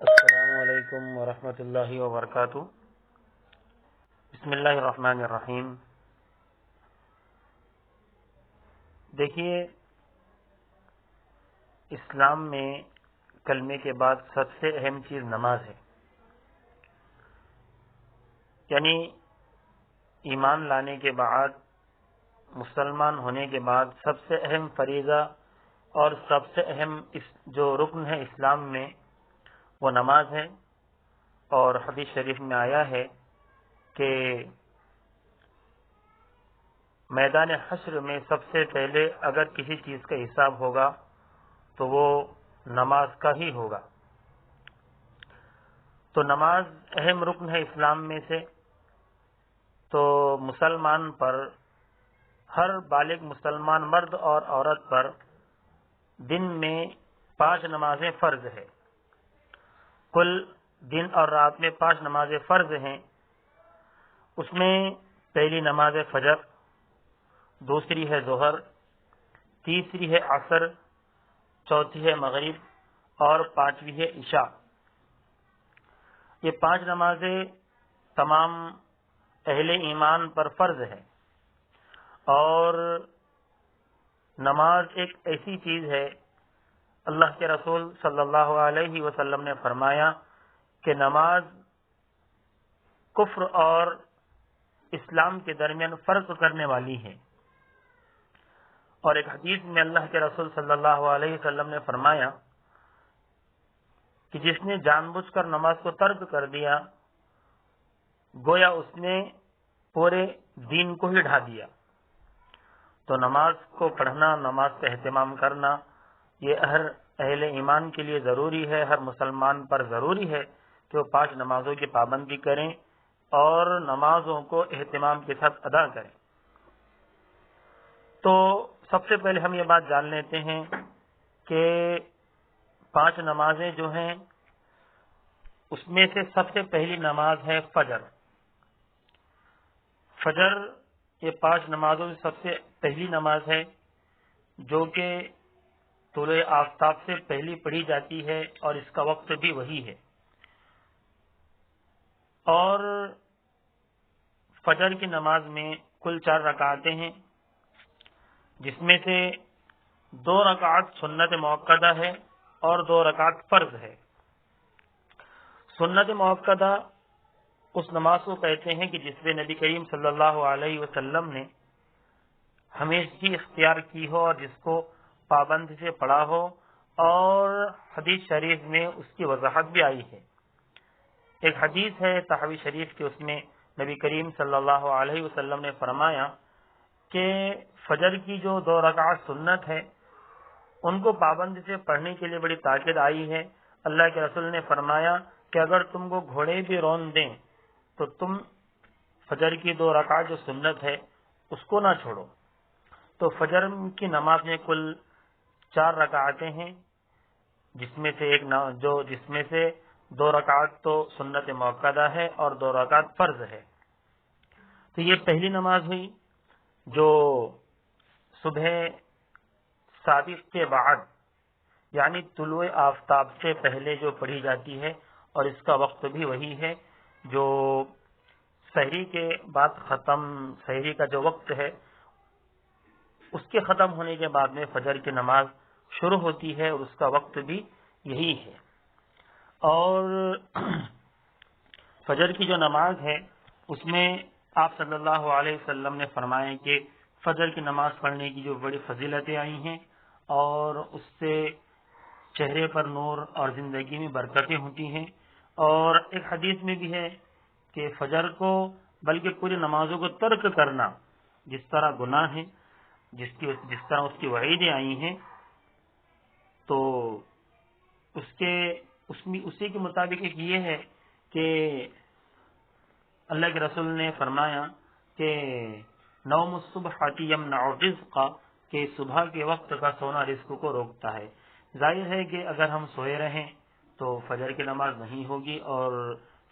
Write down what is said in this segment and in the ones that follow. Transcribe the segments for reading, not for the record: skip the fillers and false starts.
السلام علیکم ورحمۃ اللہ وبرکاتہ۔ بسم اللہ الرحمن الرحیم۔ دیکھیے، اسلام میں کلمے کے بعد سب سے اہم چیز نماز ہے، یعنی ایمان لانے کے بعد، مسلمان ہونے کے بعد سب سے اہم فریضہ اور سب سے اہم جو رکن ہے اسلام میں وہ نماز ہے۔ اور حدیث شریف میں آیا ہے کہ میدان حشر میں سب سے پہلے اگر کسی چیز کا حساب ہوگا تو وہ نماز کا ہی ہوگا۔ تو نماز اہم رکن ہے اسلام میں سے۔ تو مسلمان پر، ہر بالغ مسلمان مرد اور عورت پر دن میں 5 نمازیں فرض ہے۔ کل دن اور رات میں 5 نمازیں فرض ہیں۔ اس میں پہلی نماز فجر، دوسری ہے ظہر، تیسری ہے عصر، چوتھی ہے مغرب اور 5ویں ہے عشاء۔ یہ 5 نمازیں تمام اہل ایمان پر فرض ہے۔ اور نماز ایک ایسی چیز ہے، اللہ کے رسول صلی اللہ علیہ وسلم نے فرمایا کہ نماز کفر اور اسلام کے درمیان فرق کرنے والی ہے۔ اور ایک حدیث میں اللہ کے رسول صلی اللہ علیہ وسلم نے فرمایا کہ جس نے جان بوجھ کر نماز کو ترک کر دیا، گویا اس نے پورے دین کو ہی ڈھا دیا۔ تو نماز کو پڑھنا، نماز کا اہتمام کرنا، یہ ہر اہل ایمان کے لیے ضروری ہے، ہر مسلمان پر ضروری ہے کہ وہ 5 نمازوں کی پابندی کریں اور نمازوں کو اہتمام کے ساتھ ادا کریں۔ تو سب سے پہلے ہم یہ بات جان لیتے ہیں کہ 5 نمازیں جو ہیں اس میں سے سب سے پہلی نماز ہے فجر۔ فجر یہ 5 نمازوں میں سب سے پہلی نماز ہے، جو کہ طلوع آفتاب سے پہلی پڑھی جاتی ہے اور اس کا وقت بھی وہی ہے۔ اور فجر کی نماز میں کل 4 رکعتیں ہیں، جس میں سے 2 رکعت سنت مؤکدہ ہے اور 2 رکعت فرض ہے۔ سنت مؤکدہ اس نماز کو کہتے ہیں کہ جس میں نبی کریم صلی اللہ علیہ وسلم نے ہمیشہ اختیار کی ہو اور جس کو پابندی سے پڑھا ہو، اور حدیث شریف میں اس کی وضاحت بھی آئی ہے۔ ایک حدیث ہے تحوی شریف کی، اس میں نبی کریم صلی اللہ علیہ وسلم نے فرمایا کہ فجر کی جو 2 رکعت سنت ہے ان کو پابندی سے پڑھنے کے لیے بڑی تاکید آئی ہے۔ اللہ کے رسول نے فرمایا کہ اگر تم کو گھوڑے بھی رون دیں تو تم فجر کی 2 رکعت جو سنت ہے اس کو نہ چھوڑو۔ تو فجر کی نماز میں کل 4 رکعتیں ہیں، جس میں سے 2 رکعت تو سنت مؤکدہ ہے اور 2 رکعت فرض ہے۔ تو یہ پہلی نماز ہوئی جو صبح صادق کے بعد، یعنی طلوع آفتاب سے پہلے جو پڑھی جاتی ہے، اور اس کا وقت بھی وہی ہے جو سحری کے بعد سحری کا جو وقت ہے اس کے ختم ہونے کے بعد میں فجر کی نماز شروع ہوتی ہے، اور اس کا وقت بھی یہی ہے۔ اور فجر کی جو نماز ہے اس میں آپ صلی اللہ علیہ وسلم نے فرمایا کہ فجر کی نماز پڑھنے کی جو بڑی فضیلتیں آئی ہیں، اور اس سے چہرے پر نور اور زندگی میں برکتیں ہوتی ہیں۔ اور ایک حدیث میں بھی ہے کہ فجر کو، بلکہ پوری نمازوں کو ترک کرنا جس طرح گناہ ہے، جس طرح اس کی وعیدیں آئی ہیں، تو اسی کے مطابق ایک یہ ہے کہ اللہ کے رسول نے فرمایا کہ نوم الصبح یمنع الرزق، کہ صبح کے وقت کا سونا رزق کو روکتا ہے۔ ظاہر ہے کہ اگر ہم سوئے رہیں تو فجر کی نماز نہیں ہوگی، اور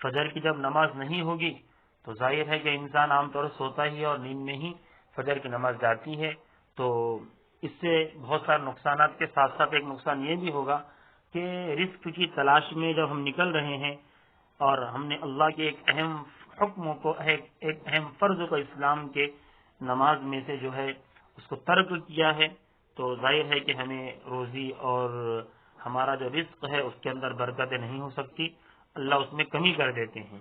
فجر کی جب نماز نہیں ہوگی تو ظاہر ہے کہ انسان عام طور سے سوتا ہی اور نیند میں ہی فجر کی نماز جاتی ہے۔ تو اس سے بہت سارے نقصانات کے ساتھ ساتھ ایک نقصان یہ بھی ہوگا کہ رزق کی تلاش میں جب ہم نکل رہے ہیں اور ہم نے اللہ کے ایک اہم حکم کو، ایک اہم فرض کو اسلام کے نماز میں سے جو ہے اس کو ترک کیا ہے، تو ظاہر ہے کہ ہمیں روزی اور ہمارا جو رزق ہے اس کے اندر برکتیں نہیں ہو سکتی، اللہ اس میں کمی کر دیتے ہیں۔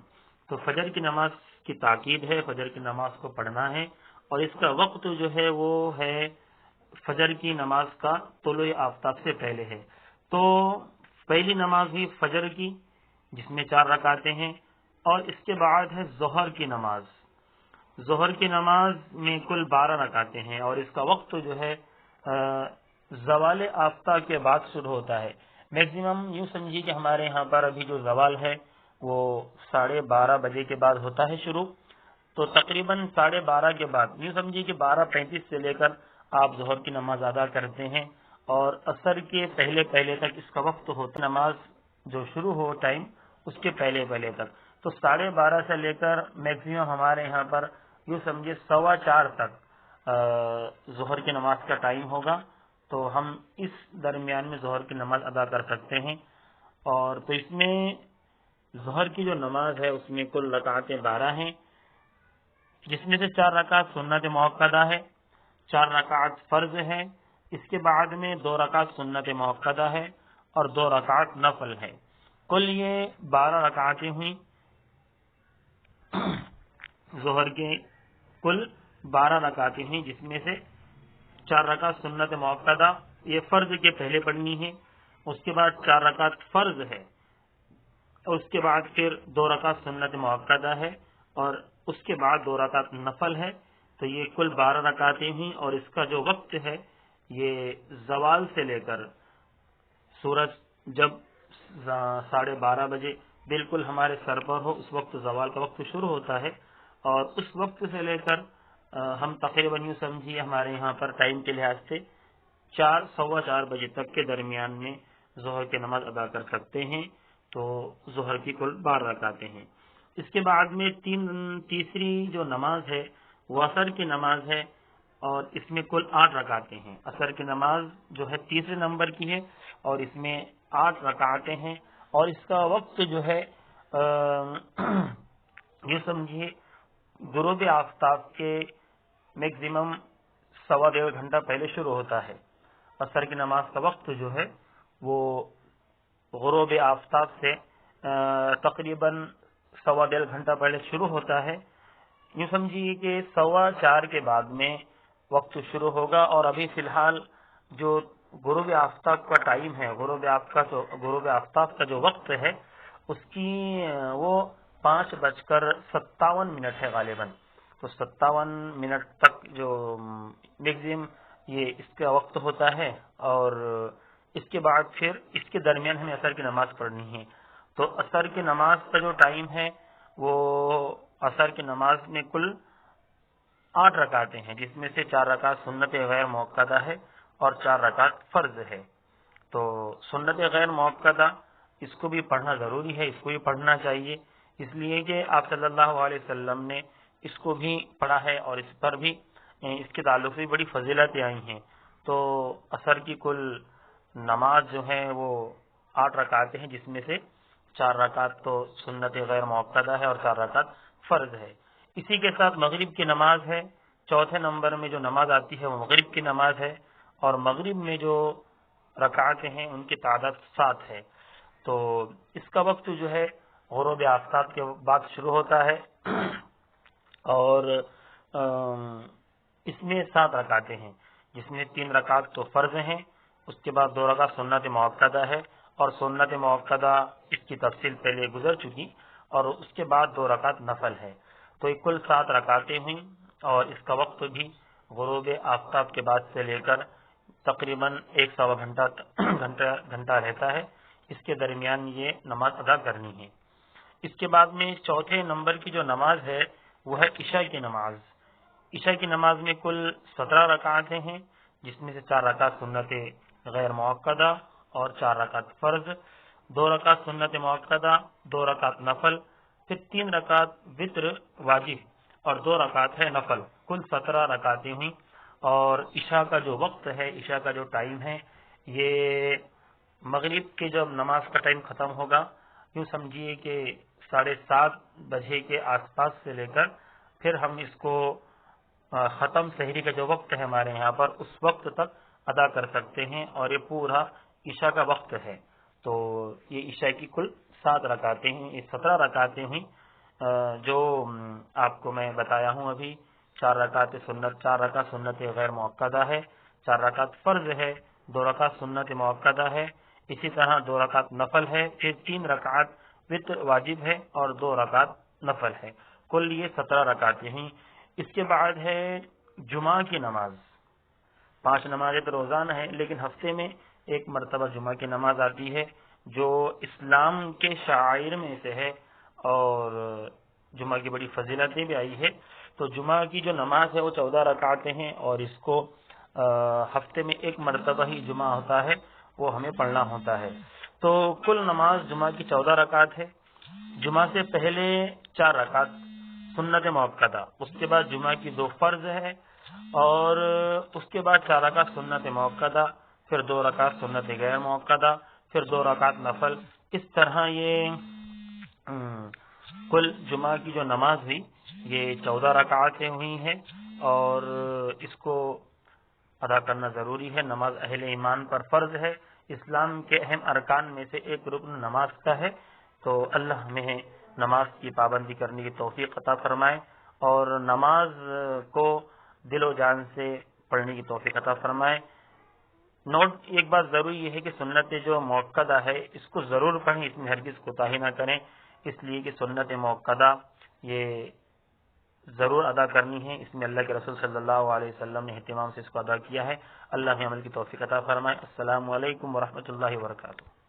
تو فجر کی نماز کی تاکید ہے، فجر کی نماز کو پڑھنا ہے، اور اس کا وقت جو ہے وہ ہے فجر کی نماز کا طلوع آفتاب سے پہلے ہے۔ تو پہلی نماز ہوئی فجر کی جس میں 4 رکعتیں ہیں، اور اس کے بعد ہے ظہر کی نماز۔ ظہر کی نماز میں کل 12 رکعتیں ہیں، اور اس کا وقت جو ہے زوال آفتاب کے بعد شروع ہوتا ہے۔ میکسیمم یوں سمجھیے کہ ہمارے یہاں پر ابھی جو زوال ہے وہ 12:30 بجے کے بعد ہوتا ہے شروع، تو تقریباً 12:30 کے بعد یوں سمجھیے کہ 12:35 سے لے کر آپ ظہر کی نماز ادا کرتے ہیں، اور عصر کے پہلے تک اس کا وقت ہوتا ہے، نماز جو شروع ہو ٹائم اس کے پہلے تک، تو 12:30 سے لے کر میکسیمم ہمارے یہاں پر یوں سمجھے 4:15 تک ظہر کی نماز کا ٹائم ہوگا، تو ہم اس درمیان میں ظہر کی نماز ادا کر سکتے ہیں۔ اور تو اس میں ظہر کی جو نماز ہے اس میں کل رکعتیں 12 ہیں، جس میں سے 4 رکعت سنت موقدہ ہے، 4 رکعت فرض ہے، اس کے بعد میں 2 رکعت سنت موقدہ ہے اور 2 رکعت نفل ہے۔ کل یہ 12 رکعتیں ہوئیں، ظہر کے کل 12 رکعتیں ہیں، جس میں سے 4 رکعت سنت موقدہ یہ فرض کے پہلے پڑھنی ہے، اس کے بعد 4 رکعت فرض ہے، اور اس کے بعد پھر 2 رکعت سنت موقدہ ہے، اور اس کے بعد 2 رکعت نفل ہے۔ تو یہ کل 12 رکعتیں ہیں، اور اس کا جو وقت ہے یہ زوال سے لے کر سورج جب 12:30 بجے بالکل ہمارے سر پر ہو اس وقت زوال کا وقت شروع ہوتا ہے، اور اس وقت سے لے کر ہم تقریباً یوں سمجھیے ہمارے یہاں پر ٹائم کے لحاظ سے 4:15 بجے تک کے درمیان میں ظہر کی نماز ادا کر سکتے ہیں۔ تو ظہر کی کل 12 رکعتیں ہیں۔ اس کے بعد میں تیسری جو نماز ہے وہ عصر کی نماز ہے، اور اس میں کل 8 رکعتیں ہیں۔ عصر کی نماز جو ہے تیسرے نمبر کی ہے، اور اس میں 8 رکعتیں ہیں، اور اس کا وقت جو ہے یہ سمجھیے غروب آفتاب کے میکسیمم 1.25 گھنٹہ پہلے شروع ہوتا ہے۔ عصر کی نماز کا وقت جو ہے وہ غروب آفتاب سے تقریباً 1.25 گھنٹہ پہلے شروع ہوتا ہے۔ یوں سمجھیے کہ 4:15 کے بعد میں وقت شروع ہوگا، اور ابھی فی الحال جو غروب آفتاب کا ٹائم ہے، غروب آفتاب کا جو وقت ہے اس کی وہ 5:57 ہے غالباً، تو 57 منٹ تک جو میکسیمم یہ اس کا وقت ہوتا ہے، اور اس کے بعد پھر اس کے درمیان ہمیں عصر کی نماز پڑھنی ہے۔ تو عصر کی نماز کا جو ٹائم ہے وہ عصر کی نماز میں کل 8 رکعتیں ہیں، جس میں سے 4 رکعت سنت غیر موقدہ ہے اور 4 رکعت فرض ہے۔ تو سنت غیر موقدہ اس کو بھی پڑھنا ضروری ہے، اس کو بھی پڑھنا چاہیے، اس لیے کہ آپ صلی اللہ علیہ وسلم نے اس کو بھی پڑھا ہے، اور اس پر بھی اس کے تعلق سے بڑی فضیلتیں آئی ہیں۔ تو عصر کی کل نماز جو ہے وہ 8 رکعتیں ہیں، جس میں سے 4 رکعت تو سنت غیر موقدہ ہے اور 4 رکعت فرض ہے۔ اسی کے ساتھ مغرب کی نماز ہے، چوتھے نمبر میں جو نماز آتی ہے وہ مغرب کی نماز ہے، اور مغرب میں جو رکعتیں ہیں ان کی تعداد 7 ہے۔ تو اس کا وقت جو ہے غروب آفتاب کے بعد شروع ہوتا ہے، اور اس میں 7 رکعتیں ہیں، جس میں 3 رکعت تو فرض ہیں، اس کے بعد 2 رکعت سنت موقدہ ہے، اور سنت موقدہ اس کی تفصیل پہلے گزر چکی، اور اس کے بعد 2 رکعت نفل ہے۔ تو یہ کل 7 رکعتیں ہوئیں، اور اس کا وقت بھی غروب آفتاب کے بعد سے لے کر تقریباً 1.25 گھنٹہ رہتا ہے، اس کے درمیان یہ نماز ادا کرنی ہے۔ اس کے بعد میں چوتھے نمبر کی جو نماز ہے وہ ہے عشاء کی نماز۔ عشاء کی نماز میں کل 17 رکعتیں ہیں، جس میں سے 4 رکعت سنت غیر موقدہ اور 4 رکعت فرض، 2 رکعت سنت موقدہ، 2 رکعت نفل، پھر 3 رکعت وتر واجب اور 2 رکعت ہے نفل، کل 17 رکعتیں ہوئیں۔ اور عشاء کا جو وقت ہے، عشاء کا جو ٹائم ہے، یہ مغرب کی جب نماز کا ٹائم ختم ہوگا، یوں سمجھیے کہ 7:30 بجے کے آس پاس سے لے کر پھر ہم اس کو ختم سحری کا جو وقت ہے ہمارے یہاں پر، اس وقت تک ادا کر سکتے ہیں، اور یہ پورا عشاء کا وقت ہے۔ تو یہ عشاء کی کل 7 رکعتیں ہیں، یہ 17 رکعتیں ہیں جو آپ کو میں بتایا ہوں ابھی۔ 4 رکعت سنت، 4 رکعت سنت غیر مؤکدہ ہے، 4 رکعت فرض ہے، 2 رکعت سنت مؤکدہ ہے، اسی طرح 2 رکعت نفل ہے، پھر 3 رکعت وتر واجب ہے اور 2 رکعت نفل ہے۔ کل یہ 17 رکعتیں ہیں۔ اس کے بعد ہے جمعہ کی نماز۔ 5 نمازیں تو روزانہ ہیں، لیکن ہفتے میں ایک مرتبہ جمعہ کی نماز آتی ہے جو اسلام کے شعائر میں سے ہے، اور جمعہ کی بڑی فضیلتیں بھی آئی ہے۔ تو جمعہ کی جو نماز ہے وہ 14 رکعتیں ہیں، اور اس کو ہفتے میں ایک مرتبہ ہی جمعہ ہوتا ہے، وہ ہمیں پڑھنا ہوتا ہے۔ تو کل نماز جمعہ کی 14 رکعت ہے۔ جمعہ سے پہلے 4 رکعت سنت مؤکدہ، اس کے بعد جمعہ کی 2 فرض ہے، اور اس کے بعد 4 رکعت سنت مؤکدہ، پھر 2 رکعت سنت غیر مؤکدہ، پھر 2 رکعت نفل۔ اس طرح یہ کل جمعہ کی جو نماز ہوئی یہ 14 رکعتیں ہوئی ہیں، اور اس کو ادا کرنا ضروری ہے۔ نماز اہل ایمان پر فرض ہے، اسلام کے اہم ارکان میں سے ایک رکن نماز کا ہے۔ تو اللہ ہمیں نماز کی پابندی کرنے کی توفیق عطا فرمائے، اور نماز کو دل و جان سے پڑھنے کی توفیق عطا فرمائے۔ نوٹ ایک بات ضروری یہ ہے کہ سنت جو مؤکدہ ہے اس کو ضرور پڑھیں، اس میں ہرگز کوتاہی نہ کریں، اس لیے کہ سنت مؤکدہ یہ ضرور ادا کرنی ہے۔ اس میں اللہ کے رسول صلی اللہ علیہ وسلم نے اہتمام سے اس کو ادا کیا ہے۔ اللہ ہمیں عمل کی توفیق عطا فرمائے۔ السلام علیکم ورحمۃ اللہ وبرکاتہ۔